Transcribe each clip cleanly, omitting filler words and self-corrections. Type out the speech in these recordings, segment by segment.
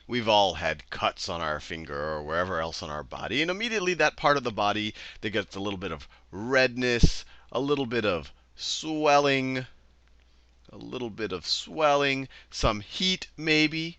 We've all had cuts on our finger or wherever else on our body, and immediately that part of the body that gets a little bit of redness, a little bit of swelling, some heat maybe,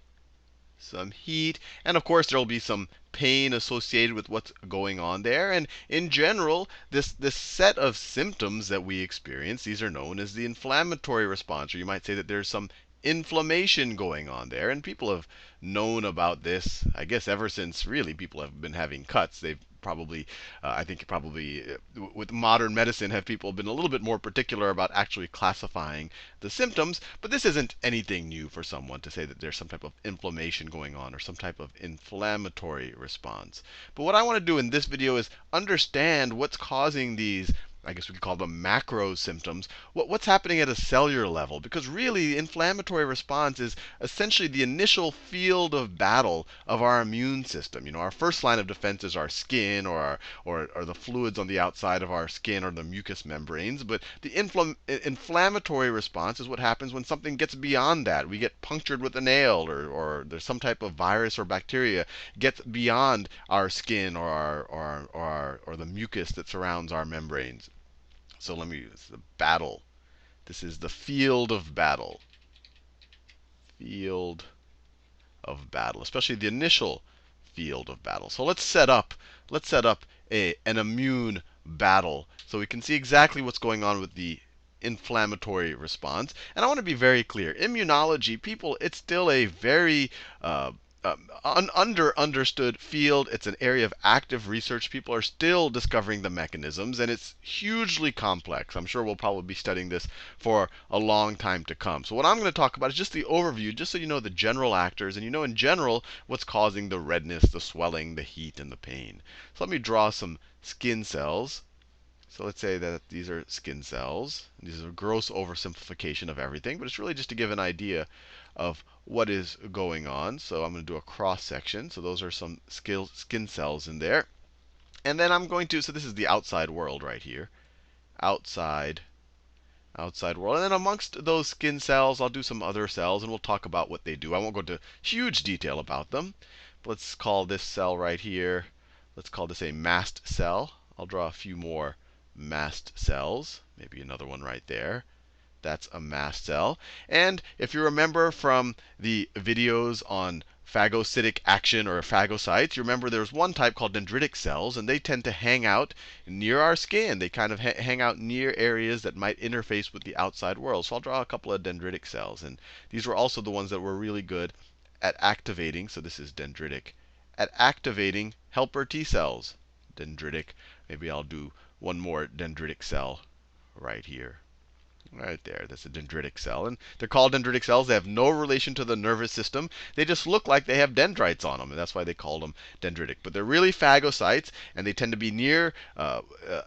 some heat, and of course there will be some pain associated with what's going on there. And in general, this set of symptoms that we experience, these are known as the inflammatory response, or you might say that there's some inflammation going on there. And people have known about this, I guess, ever since really people have been having cuts. They've probably, I think probably with modern medicine, have people been a little bit more particular about actually classifying the symptoms. But this isn't anything new for someone to say that there's some type of inflammation going on or some type of inflammatory response. But what I want to do in this video is understand what's causing these, I guess we could call them macro symptoms. What's happening at a cellular level? Because really, the inflammatory response is essentially the initial field of battle of our immune system. Our first line of defense is our skin or the fluids on the outside of our skin or the mucous membranes. But the inflammatory response is what happens when something gets beyond that. We get punctured with a nail, or there's some type of virus or bacteria gets beyond our skin or the mucus that surrounds our membranes. So this is the battle. This is the field of battle. Field of battle, especially the initial field of battle. So let's set up an immune battle so we can see exactly what's going on with the inflammatory response. And I want to be very clear. Immunology, people, it's still a very understood field. It's an area of active research. People are still discovering the mechanisms, and it's hugely complex. I'm sure we'll probably be studying this for a long time to come. So what I'm going to talk about is just the overview, just so you know the general actors, and you know in general what's causing the redness, the swelling, the heat, and the pain. So let me draw some skin cells. So let's say that these are skin cells. These are a gross oversimplification of everything, but it's really just to give an idea of what is going on. So I'm going to do a cross section. So those are some skin cells in there. And then I'm going to, so this is the outside world right here. Outside world. And then amongst those skin cells, I'll do some other cells, and we'll talk about what they do. I won't go into huge detail about them. But let's call this cell right here, let's call this a mast cell. I'll draw a few more mast cells, maybe another one right there. That's a mast cell. And if you remember from the videos on phagocytic action or phagocytes, you remember there's one type called dendritic cells, and they tend to hang out near our skin. They kind of hang out near areas that might interface with the outside world. So I'll draw a couple of dendritic cells. And these were also the ones that were really good at activating, so this is dendritic, at activating helper T cells. Dendritic. Maybe I'll do one more dendritic cell right here. Right there, that's a dendritic cell. And they're called dendritic cells. They have no relation to the nervous system. They just look like they have dendrites on them, and that's why they call them dendritic. But they're really phagocytes, and they tend to be near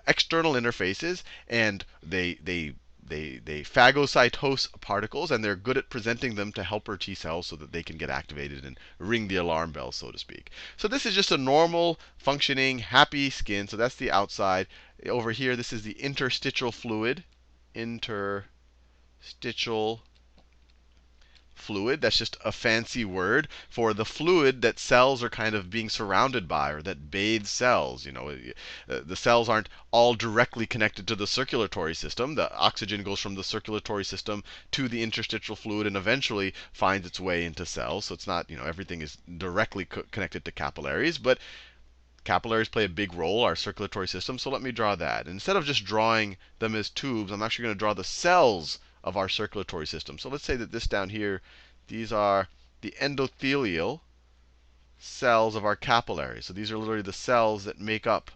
external interfaces, and they phagocytose particles, and they're good at presenting them to helper T cells so that they can get activated and ring the alarm bell, so to speak. So this is just a normal, functioning, happy skin. So that's the outside. Over here, this is the interstitial fluid. Interstitial fluid. That's just a fancy word for the fluid that cells are kind of being surrounded by, or that bathes cells. The cells aren't all directly connected to the circulatory system. The oxygen goes from the circulatory system to the interstitial fluid and eventually finds its way into cells. So it's not, everything is directly connected to capillaries, but capillaries play a big role, our circulatory system. So let me draw that. Instead of just drawing them as tubes, I'm actually going to draw the cells of our circulatory system. So let's say that this down here, these are the endothelial cells of our capillaries. So these are literally the cells that make up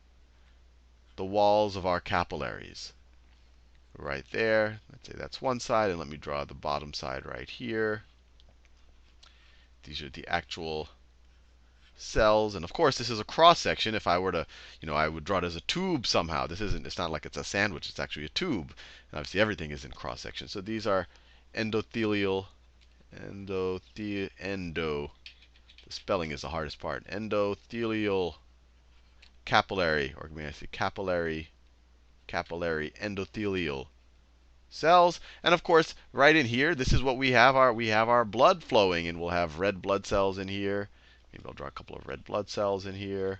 the walls of our capillaries. Right there. Let's say that's one side, and let me draw the bottom side right here. These are the actual cells. And of course, this is a cross section. If I were to, I would draw it as a tube somehow. It's not like it's a sandwich, it's actually a tube. And obviously everything is in cross section. So these are endothelial, the spelling is the hardest part. Endothelial capillary, or may I say capillary endothelial cells. And of course, right in here, this is what we have our blood flowing, and we'll have red blood cells in here. Maybe I'll draw a couple of red blood cells in here.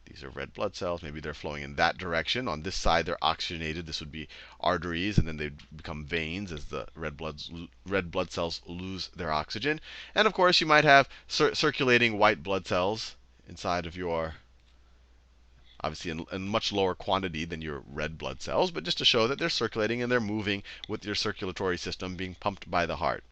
These are red blood cells. Maybe they're flowing in that direction. On this side, they're oxygenated. This would be arteries, and then they become veins as the red blood cells lose their oxygen. And of course, you might have circulating white blood cells inside of your, obviously in much lower quantity than your red blood cells, but just to show that they're circulating and they're moving with your circulatory system being pumped by the heart.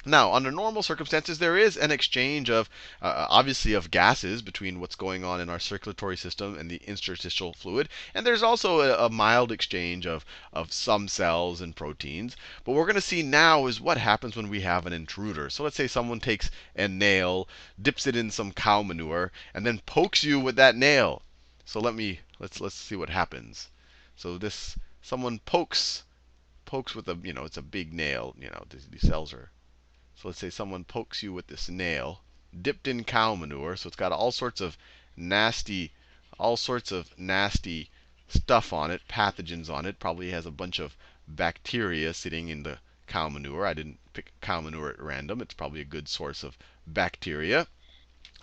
Now, under normal circumstances, there is an exchange of, obviously, of gases between what's going on in our circulatory system and the interstitial fluid. And there's also a mild exchange of some cells and proteins. But what we're going to see now is what happens when we have an intruder. So let's say someone takes a nail, dips it in some cow manure, and then pokes you with that nail. So let's see what happens. So someone pokes with a, it's a big nail. These cells are. So let's say someone pokes you with this nail, dipped in cow manure. So it's got all sorts of nasty stuff on it, pathogens on it. Probably has a bunch of bacteria sitting in the cow manure. I didn't pick cow manure at random. It's probably a good source of bacteria.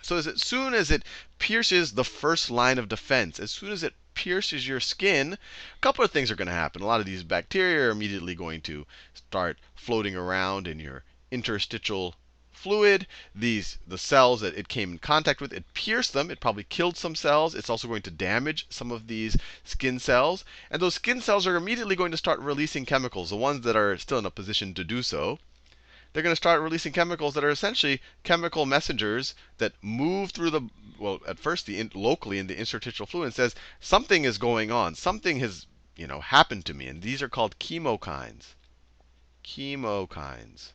So as soon as it pierces the first line of defense, as soon as it pierces your skin, a couple of things are going to happen. A lot of these bacteria are immediately going to start floating around in your interstitial fluid. The cells that it came in contact with, it pierced them. It probably killed some cells. It's also going to damage some of these skin cells. And those skin cells are immediately going to start releasing chemicals, the ones that are still in a position to do so. They're going to start releasing chemicals that are essentially chemical messengers that move through the, well, at first locally in the interstitial fluid and says, something is going on. Something has, happened to me. And these are called chemokines. Chemokines.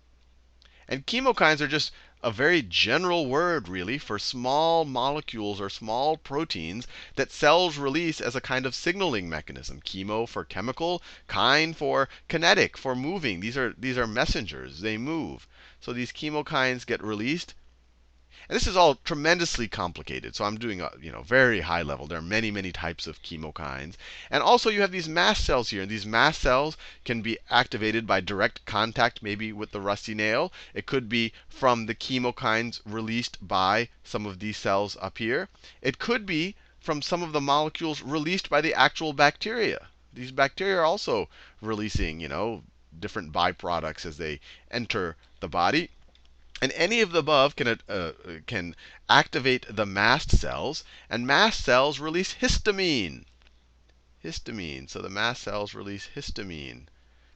And chemokines are just a very general word, really, for small molecules or small proteins that cells release as a kind of signaling mechanism. Chemo for chemical, kine for kinetic, for moving. These are messengers. They move. So these chemokines get released. And this is all tremendously complicated. So I'm doing a very high level. There are many, many types of chemokines. And also you have these mast cells here. And these mast cells can be activated by direct contact, maybe with the rusty nail. It could be from the chemokines released by some of these cells up here. It could be from some of the molecules released by the actual bacteria. These bacteria are also releasing, different byproducts as they enter the body. And any of the above can activate the mast cells, and mast cells release histamine. Histamine. So the mast cells release histamine.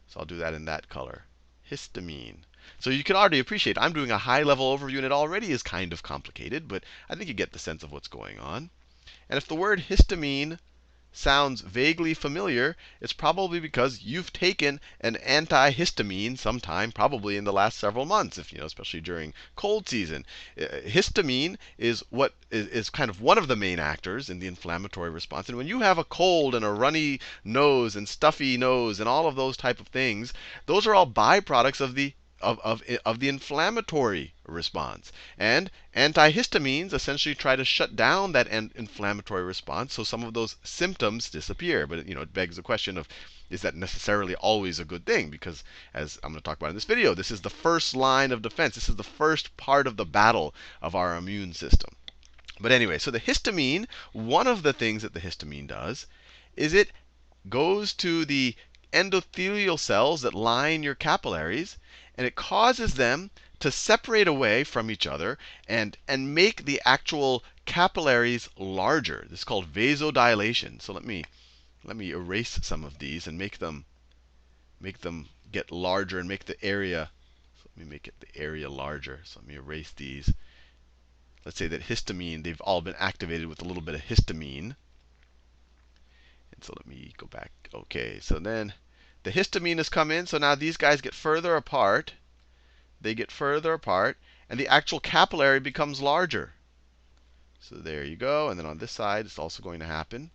So I'll do that in that color. Histamine. So you can already appreciate I'm doing a high-level overview, and it already is kind of complicated, but I think you get the sense of what's going on. And if the word histamine sounds vaguely familiar, it's probably because you've taken an antihistamine sometime, probably in the last several months, especially during cold season. Histamine is kind of one of the main actors in the inflammatory response. And when you have a cold and a runny nose and stuffy nose and all of those type of things, those are all byproducts of the inflammatory response. And antihistamines essentially try to shut down that inflammatory response, so some of those symptoms disappear. But it begs the question of, is that necessarily always a good thing? Because as I'm going to talk about in this video, this is the first line of defense. This is the first part of the battle of our immune system. But anyway, so the histamine, one of the things that the histamine does is it goes to the endothelial cells that line your capillaries, and it causes them to separate away from each other and make the actual capillaries larger. This is called vasodilation. So let me erase some of these and make them get larger and make the area. So let me make the area larger. So let me erase these. Let's say that histamine, they've all been activated with a little bit of histamine. And so let me go back. OK, so then the histamine has come in. So now these guys get further apart. They get further apart, and the actual capillary becomes larger. So there you go. And then on this side, it's also going to happen.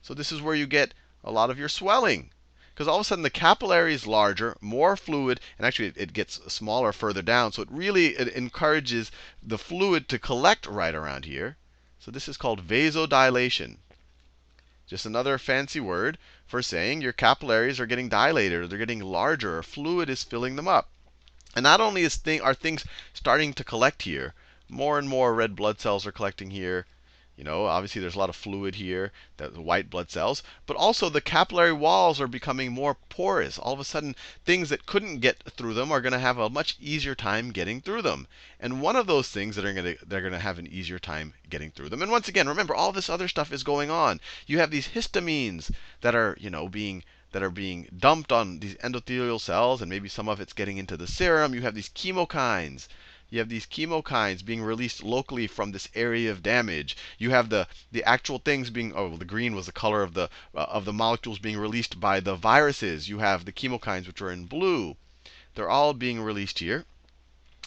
So this is where you get a lot of your swelling. Because all of a sudden, the capillary is larger, more fluid, and actually it gets smaller further down. So it encourages the fluid to collect right around here. So this is called vasodilation. Just another fancy word for saying your capillaries are getting dilated, or they're getting larger, or fluid is filling them up. And not only are things starting to collect here, more and more red blood cells are collecting here. Obviously there's a lot of fluid here, the white blood cells, but also the capillary walls are becoming more porous. All of a sudden, things that couldn't get through them are going to have a much easier time getting through them. And one of those things that they're going to have an easier time getting through them. And once again, remember, all this other stuff is going on. You have these histamines that are, being dumped on these endothelial cells, and maybe some of it's getting into the serum. You have these chemokines. You have these chemokines being released locally from this area of damage. You have the actual things being, the green was the color of the molecules being released by the viruses. You have the chemokines, which are in blue. They're all being released here.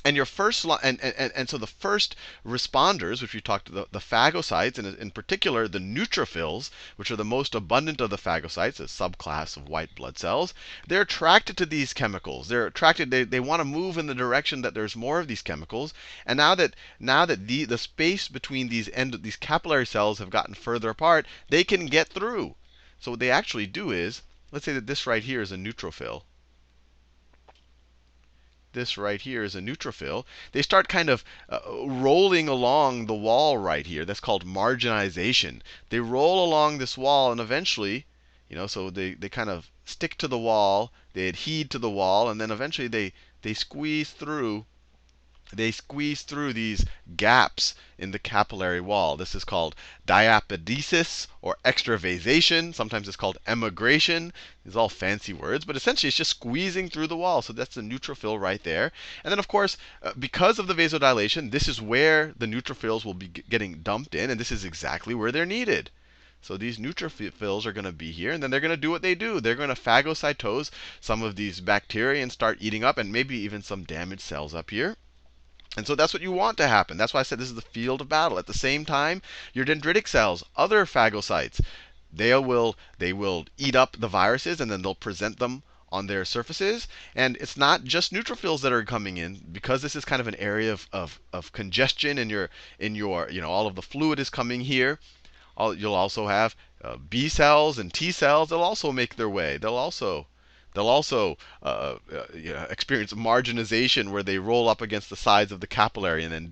And your first and so the first responders, which we talked about, the phagocytes, and in particular the neutrophils, which are the most abundant of the phagocytes, a subclass of white blood cells, they're attracted to these chemicals. They're attracted. They want to move in the direction that there's more of these chemicals. And now that the space between these capillary cells have gotten further apart, they can get through. So what they actually do is, let's say that this right here is a neutrophil. This right here is a neutrophil. They start kind of rolling along the wall right here. That's called marginization. They roll along this wall, and eventually, so they kind of stick to the wall, they adhere to the wall, and then eventually they squeeze through. They squeeze through these gaps in the capillary wall. This is called diapedesis or extravasation. Sometimes it's called emigration. These are all fancy words, but essentially it's just squeezing through the wall. So that's the neutrophil right there. And then, of course, because of the vasodilation, this is where the neutrophils will be getting dumped in, and this is exactly where they're needed. So these neutrophils are going to be here, and then they're going to do what they do. They're going to phagocytose some of these bacteria and start eating up, and maybe even some damaged cells up here. And so that's what you want to happen. That's why I said this is the field of battle. At the same time, your dendritic cells, other phagocytes, they will eat up the viruses, and then they'll present them on their surfaces. And it's not just neutrophils that are coming in, because this is kind of an area of congestion in your all of the fluid is coming here. You'll also have B cells and T cells. They'll also make their way. They'll also experience marginization, where they roll up against the sides of the capillary, and then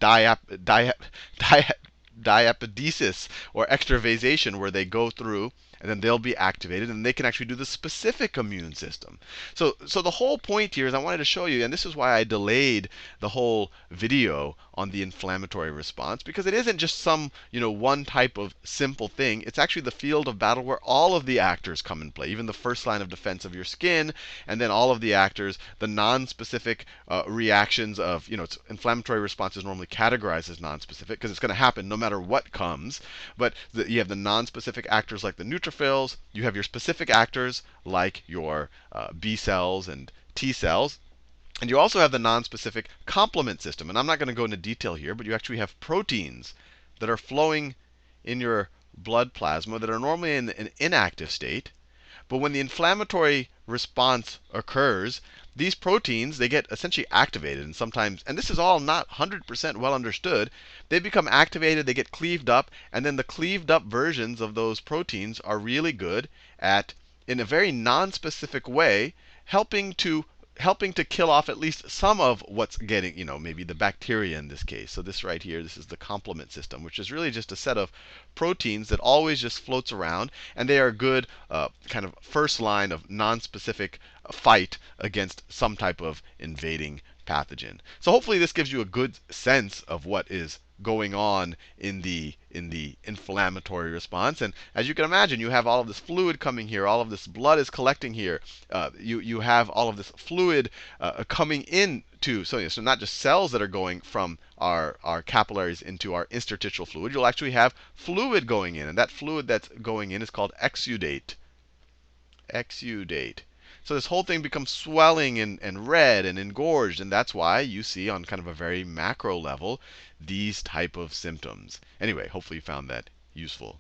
diapedesis or extravasation, where they go through, and then they'll be activated, and they can actually do the specific immune system. So the whole point here is I wanted to show you, and this is why I delayed the whole video on the inflammatory response, because it isn't just some one type of simple thing. It's actually the field of battle where all of the actors come in play, even the first line of defense of your skin, and then all of the actors, the non-specific reactions of, inflammatory response is normally categorized as non-specific because it's going to happen no matter what comes. But you have the non-specific actors like the neutrophils. You have your specific actors like your B cells and T cells. And you also have the non-specific complement system. And I'm not going to go into detail here, but you actually have proteins that are flowing in your blood plasma that are normally in an inactive state. But when the inflammatory response occurs, these proteins, they get essentially activated. And sometimes, and this is all not 100% well understood, they become activated, they get cleaved up, and then the cleaved up versions of those proteins are really good at, in a very non-specific way, helping to kill off at least some of what's getting, maybe the bacteria in this case. So this right here, this is the complement system, which is really just a set of proteins that always just floats around, and they are good kind of first line of non-specific fight against some type of invading pathogen. So hopefully this gives you a good sense of what is going on in the inflammatory response. And as you can imagine, you have all of this fluid coming here, all of this blood is collecting here. You have all of this fluid coming into, so not just cells that are going from our capillaries into our interstitial fluid. You'll actually have fluid going in, and that fluid that's going in is called exudate. Exudate. So this whole thing becomes swelling and red and engorged, and that's why you see on kind of a very macro level these type of symptoms. Anyway, hopefully you found that useful.